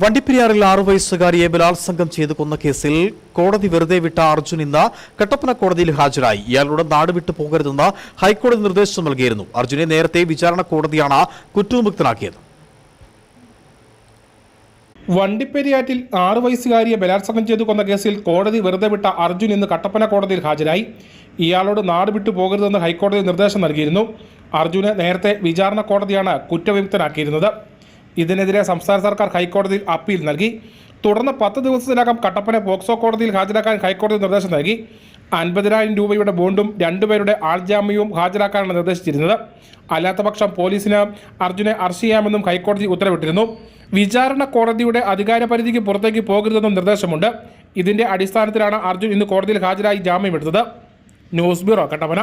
വണ്ടിപ്പെരിയാറിൽ 6 വയസ്സുകാരിയെ ബലാത്സംഗം ചെയ്ത് കൊന്ന കേസിൽ കോടതി വെറുതെ വിട്ട അർജുൻ ഇന്ന് കട്ടപ്പന കോടതിയിൽ ഹാജരായി. ഇയാളോട് നാട് വിട്ടു പോകരുതെന്ന് ഹൈക്കോടതി നിർദ്ദേശം നൽകിയിരുന്നു. അർജുനെ നേരത്തെ വിചാരണ കോടതിയാണ് കുറ്റവിമുക്തനാക്കിയത്. വണ്ടിപ്പെരിയാറ്റിൽ 6 വയസ്സുകാരിയെ ബലാത്സംഗം ചെയ്തു കൊന്ന കേസിൽ കോടതി വെറുതെ വിട്ട അർജുൻ ഇന്ന് കട്ടപ്പന കോടതിയിൽ ഹാജരായി. ഇയാളോട് നാട് വിട്ടു പോകരുതെന്ന് ഹൈക്കോടതി നിർദ്ദേശം നൽകിയിരുന്നു. അർജുനെ നേരത്തെ വിചാരണ കോടതിയാണ് കുറ്റവിമുക്തനാക്കിയിരുന്നത്. ഇതിനെതിരെ സംസ്ഥാന സർക്കാർ ഹൈക്കോടതിയിൽ അപ്പീൽ നൽകി. തുടർന്ന് 10 ദിവസത്തിനകം കട്ടപ്പന പോക്സോ കോടതിയിൽ ഹാജരാക്കാൻ ഹൈക്കോടതി നിർദ്ദേശം നൽകി. 50,000 രൂപയുടെ ബോണ്ടും 2 പേരുടെ ആൾജാമ്യവും ഹാജരാക്കാനാണ് നിർദ്ദേശിച്ചിരുന്നത്. അല്ലാത്തപക്ഷം പോലീസിന് അർജുനെ അറസ്റ്റ് ചെയ്യാമെന്നും ഹൈക്കോടതി ഉത്തരവിട്ടിരുന്നു. വിചാരണ കോടതിയുടെ അധികാരപരിധിക്ക് പുറത്തേക്ക് പോകരുതെന്നും നിർദ്ദേശമുണ്ട്. ഇതിന്റെ അടിസ്ഥാനത്തിലാണ് അർജുൻ ഇന്ന് കോടതിയിൽ ഹാജരായി ജാമ്യമെടുത്തത്. News bureau, Kattappana.